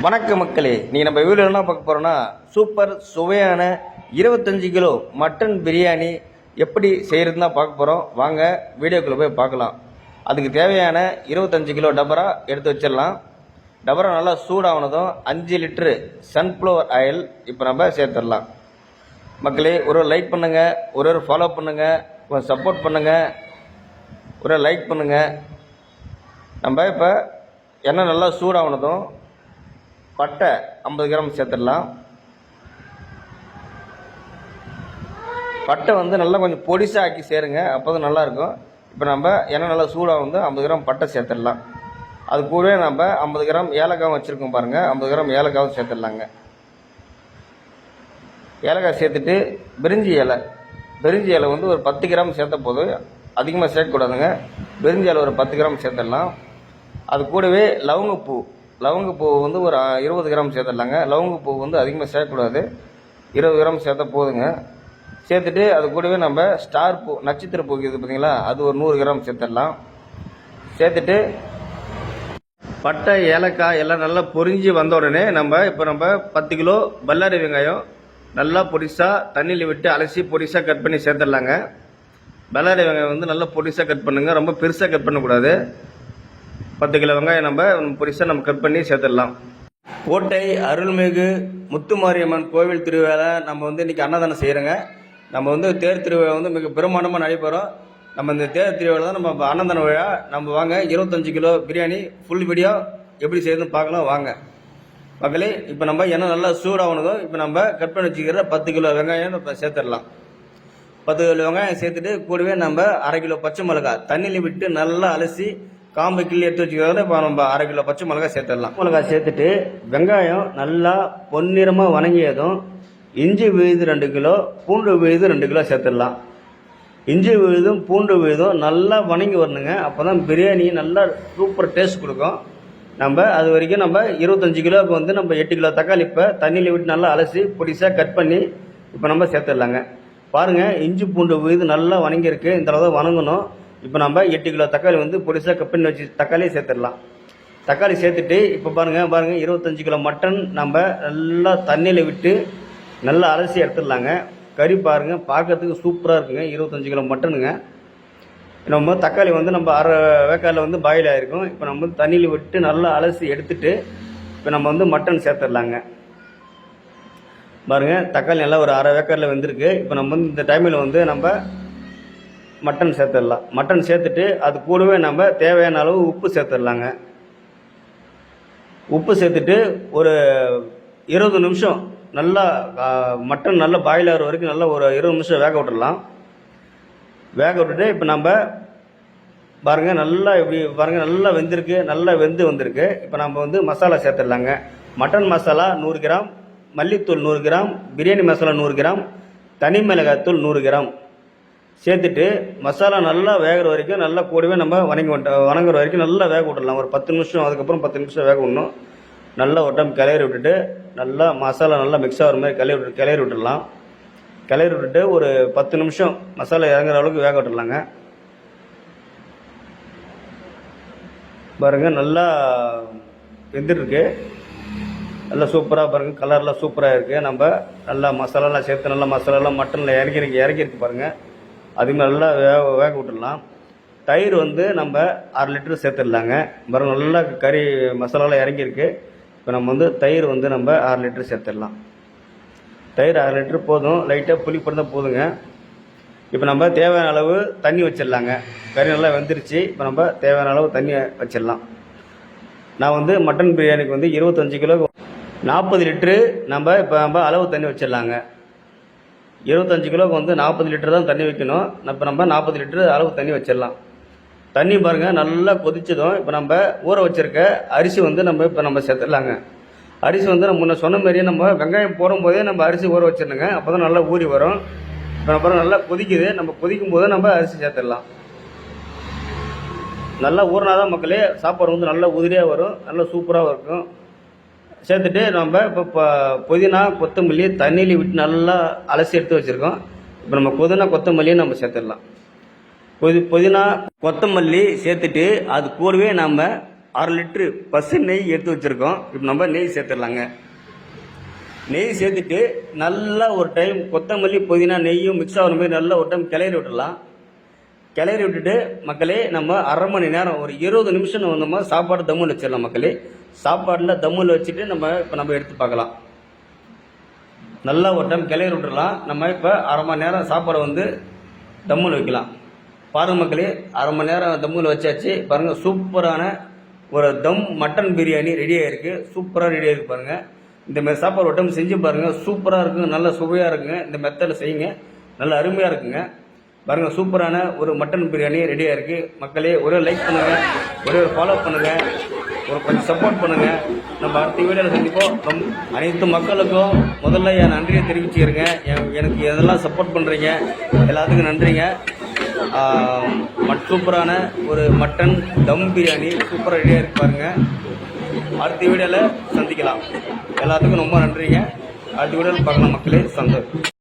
வணக்கம் மக்களே, நீங்கள் நம்ம வீடியோ என்ன பார்க்க போகிறோன்னா சூப்பர் சுவையான 25 கிலோ மட்டன் பிரியாணி எப்படி செய்கிறதுன்னு தான் பார்க்க போகிறோம். வாங்க வீடியோக்குள்ளே போய் பார்க்கலாம். அதுக்கு தேவையான 25 கிலோ டபரா எடுத்து வச்சிடலாம். டபரா நல்லா சூடானதும் 5 லிட்டரு சன்ஃப்ளவர் ஆயில் இப்போ நம்ம சேர்த்துடலாம். மக்களே, ஒரு லைக் பண்ணுங்கள், ஒரு ஃபாலோ பண்ணுங்கள், ஒரு சப்போர்ட் பண்ணுங்கள், ஒரு லைக் பண்ணுங்கள். நம்ம இப்போ எண்ணெய் நல்லா சூடானதும் பட்டை 50 கிராம் சேர்த்துடலாம். பட்டை நல்லா கொஞ்சம் பொடிசாக ஆக்கி சேருங்க, அப்போ தான் நல்லாயிருக்கும். இப்போ நம்ம எண்ணெய் நல்லா சூடாக 50 கிராம் பட்டை சேர்த்துடலாம். அது கூடவே நம்ம 50 கிராம் ஏலக்காவும் வச்சுருக்கோம் பாருங்கள், 50 கிராம் ஏலக்காவும் சேர்த்துடலாங்க. ஏலக்காய் சேர்த்துட்டு பிரிஞ்சி இலை ஒரு 10 கிராம் சேர்த்த போது, அதிகமாக சேர்க்கக்கூடாதுங்க. பிரிஞ்சி இலை ஒரு 10 கிராம் சேர்த்துடலாம். அது கூடவே லவங்கப்பூ ஒரு 20 கிராம் சேர்த்துடலாங்க. லவங்கப்பூ அதிகமாக சேர்க்கக்கூடாது, 20 கிராம் சேர்த்தா போதுங்க. சேர்த்துட்டு அது கூடவே நம்ம ஸ்டார் பூ, நட்சத்திர பூ இது பார்த்தீங்களா, அது ஒரு 100 கிராம் சேர்த்துடலாம். சேர்த்துட்டு பட்டை ஏலக்காய் எல்லாம் நல்லா பொரிஞ்சு வந்த உடனே நம்ம 10 கிலோ பல்லாரி வெங்காயம் நல்லா பொடிசாக தண்ணியில் விட்டு அலசி பொடிசாக கட் பண்ணி சேர்த்துடலாங்க. பல்லாரி வெங்காயம் நல்லா பொடிசாக கட் பண்ணுங்க, ரொம்ப பெருசாக கட் பண்ணக்கூடாது. 10 கிலோ வெங்காயம் நம்ம பொடிசாக கட் பண்ணி சேர்த்துடலாம். கோட்டை அருள்மிகு முத்துமாரியம்மன் கோவில் திருவிழா நம்ம இன்றைக்கி அன்னதானம் செய்கிறோங்க. நம்ம தேர் திருவிழா மிக பிரமாண்டமாக நடைபெறும். நம்ம இந்த தேர் திருவிழா தான் நம்ம அன்னதான விழா. நம்ம வாங்க 25 கிலோ பிரியாணி ஃபுல் வீடியோ எப்படி செய்யுதுன்னு பார்க்கலாம் வாங்க மக்களே. இப்போ நம்ம எண்ணெய் நல்லா சூடாகனதும் இப்போ நம்ம கட் பண்ணி வச்சுக்கிற 10 கிலோ வெங்காயம் இப்போ சேர்த்துடலாம். 10 கிலோ வெங்காயம் சேர்த்துட்டு கூடவே நம்ம 1/2 கிலோ பச்சை மிளகாய் தண்ணியில் விட்டு நல்லா அலசி காம்பு கிள்ளி எடுத்து வச்சுக்கிறத இப்போ நம்ம 1/2 கிலோ பச்சை மிளகாய் சேர்த்துடலாம். மிளகாய் சேர்த்துட்டு வெங்காயம் நல்லா பொன்னிறமாக வணங்கியதும் இஞ்சி விழுது 2 கிலோ, பூண்டு விழுது 2 கிலோ சேர்த்துடலாம். இஞ்சி விழுதும் பூண்டு விழுதும் நல்லா வணங்கி வரணுங்க, அப்போ தான் பிரியாணி நல்லா சூப்பர் டேஸ்ட் கொடுக்கும். நம்ம அது வரைக்கும் நம்ம 25 கிலோவுக்கு நம்ம 8 கிலோ தக்காளி இப்போ தண்ணியில் விட்டு நல்லா அலசி பொடிசாக கட் பண்ணி இப்போ நம்ம சேர்த்துடலாங்க. பாருங்கள், இஞ்சி பூண்டு விழுது நல்லா வணங்கியிருக்கு, இந்த அளவு வணங்கணும். இப்போ நம்ம 8 கிலோ தக்காளி பொடிசாக கட் பண்ணி வச்சு தக்காளியை சேர்த்துடலாம். தக்காளி சேர்த்துட்டு இப்போ பாருங்கள் 25 கிலோ மட்டன் நம்ம நல்லா தண்ணியில் விட்டு நல்லா அலசி எடுத்துடலாங்க. கறி பாருங்கள், பார்க்கறதுக்கு சூப்பராக இருக்குங்க. 25 கிலோ மட்டனுங்க. நம்ம தக்காளி நம்ம 1/2 வேக்காடில் பாயில் ஆகிருக்கும். இப்போ நம்ம தண்ணியில் விட்டு நல்லா அலசி எடுத்துட்டு இப்போ நம்ம மட்டன் சேர்த்துடலாங்க. பாருங்கள், தக்காளி நல்லா ஒரு 1/2 வேக்காடில் வெந்திருக்கு. இப்போ நம்ம இந்த டைமில் நம்ம மட்டன் சேர்த்துடலாம். மட்டன் சேர்த்துட்டு அது கூடவே நம்ம தேவையான அளவு உப்பு சேர்த்துடலாங்க. உப்பு சேர்த்துட்டு ஒரு 20 நிமிஷம் நல்லா மட்டன் நல்லா பாயில் ஆகிற வரைக்கும் நல்லா ஒரு 20 நிமிஷம் வேக விட்டுடலாம். வேக விட்டுட்டு இப்போ நம்ம பாருங்கள் நல்லா இப்படி பாருங்கள் நல்லா வெந்திருக்கு, நல்லா வெந்து வந்திருக்கு. இப்போ நம்ம மசாலா சேர்த்துடலாங்க. மட்டன் மசாலா 100 கிராம், மல்லித்தூள் 100 கிராம், பிரியாணி மசாலா 100 கிராம், தனி மிளகாய்த்தூள் 100 கிராம் சேர்த்துட்டு மசாலா நல்லா வேகிற வரைக்கும் நல்லா கூடவே நம்ம வணங்குற வரைக்கும் நல்லா வேக விட்டுடலாம். ஒரு 10 நிமிஷம், அதுக்கப்புறம் 10 நிமிஷம் வேக விடணும். நல்லா ஒரு டைம் கிளறி விட்டுட்டு நல்லா மசாலா நல்லா மிக்ஸ் ஆகிற மாதிரி கிளறி விட்டுடலாம். கிளறி விட்டுட்டு ஒரு 10 நிமிஷம் மசாலா இறங்குற அளவுக்கு வேக விட்டுடலாங்க. பாருங்கள், நல்லா வெந்துட்டுருக்கு, நல்லா சூப்பராக பாருங்கள், கலர்லாம் சூப்பராக இருக்குது. நம்ம நல்லா மசாலாலாம் சேர்த்து நல்லா மசாலாலாம் மட்டனில் இறக்கிருக்கு பாருங்கள். அதுமாதிரி நல்லா வேக விட்டுடலாம். தயிர் நம்ம 1/2 லிட்டரு சேர்த்துடலாங்க. பாருங்கள், நல்லா கறி மசாலாலாம் இறங்கியிருக்கு. இப்போ நம்ம தயிர் நம்ம 1/2 லிட்டரு சேர்த்துடலாம். தயிர் 1/2 லிட்டரு போதும், லைட்டாக புளி தான் போதுங்க. இப்போ நம்ம தேவையான அளவு தண்ணி வச்சிடலாங்க. கறி நல்லா வெந்துருச்சு. இப்போ நம்ம தேவையான அளவு தண்ணி வச்சிடலாம். நான் மட்டன் பிரியாணிக்கு 25 கிலோ 40 லிட்டரு நம்ம அளவு தண்ணி வச்சிடலாங்க. 25 கிலோவுக்கு 40 லிட்டர் தான் தண்ணி வைக்கணும். இப்போ நம்ம 40 லிட்டரு அளவு தண்ணி வச்சிடலாம். தண்ணி பாருங்கள் நல்லா கொதிச்சதும் இப்போ நம்ம ஊற வச்சுருக்க அரிசி நம்ம சேர்த்துடலாங்க. அரிசி நம்ம முன்ன சொன்ன மாதிரியே நம்ம வெங்காயம் போடும்போதே நம்ம அரிசி ஊற வச்சிடணுங்க, அப்போ தான் நல்லா ஊறி வரும். இப்போ நம்ம நல்லா கொதிக்குது, நம்ம கொதிக்கும் போது நம்ம அரிசி சேர்த்துடலாம். நல்லா ஊறினாதான் மக்களே சாப்பாடு நல்லா உதிரியாக வரும், நல்லா சூப்பராக இருக்கும். சேர்த்துட்டு நம்ம இப்போ புதினா கொத்தமல்லி தண்ணியில் விட்டு நல்லா அலசி எடுத்து வச்சுருக்கோம். இப்போ நம்ம புதினா கொத்தமல்லியும் நம்ம சேர்த்துடலாம். புதினா கொத்தமல்லி சேர்த்துட்டு அது கூடவே நம்ம 1/2 லிட்டரு பசு நெய் எடுத்து வச்சுருக்கோம். இப்போ நம்ம நெய் சேர்த்துடலாங்க. நெய் சேர்த்துட்டு நல்லா ஒரு டைம் கொத்தமல்லி புதினா நெய்யும் மிக்ஸ் ஆகிற மாதிரி நல்லா ஒரு டைம் கிளறி விட்டுடலாம். கிளறி விட்டுட்டு மக்களே நம்ம 1/2 மணி நேரம் ஒரு 20 நிமிஷம் நம்ம சாப்பாடு தம்முன்னு வச்சிடலாம் மக்களே. சாப்பாடில் தம்முன்னு வச்சுட்டு நம்ம எடுத்து பார்க்கலாம். நல்லா ஒரு டைம் கிளறி விட்டுடலாம். நம்ம இப்போ 1/2 மணி நேரம் சாப்பாடை வந்து தம்முன்னு வைக்கலாம். பாருங்கள் மக்களே, 1/2 மணி நேரம் தம்முன்னு வச்சாச்சு. பாருங்கள், சூப்பரான ஒரு தம் மட்டன் பிரியாணி ரெடி ஆகிருக்கு. சூப்பராக ரெடி ஆகிருக்கு பாருங்கள். இந்த மாதிரி சாப்பாடு ஒரு டைம் செஞ்சு பாருங்கள். சூப்பராக இருக்குங்க, நல்ல சுவையாக இருக்குங்க. இந்த மெத்தடில் செய்யுங்க, நல்ல அருமையாக இருக்குங்க. பாருங்கள், சூப்பரான ஒரு மட்டன் பிரியாணி ரெடியாக இருக்குது மக்களே. ஒரே லைக் பண்ணுங்கள், ஒரே ஃபாலோ பண்ணுங்கள், கொஞ்சம் சப்போர்ட் பண்ணுங்கள். நம்ம அடுத்த வீடியோவில் சந்திப்போம். அனைத்து மக்களுக்கும் முதல்ல என் நன்றியை தெரிவிச்சுக்கிறேங்க. எனக்கு எதெல்லாம் சப்போர்ட் பண்ணுறீங்க எல்லாத்துக்கும் நன்றிங்க. சூப்பரான ஒரு மட்டன் தம் பிரியாணி சூப்பராக ரெடியாக இருக்கு பாருங்கள். அடுத்த வீடியோவில் சந்திக்கலாம். எல்லாத்துக்கும் ரொம்ப நன்றிங்க. அடுத்த வீடியோவில் பார்க்கலாம் மக்களே. சந்தோஷம்.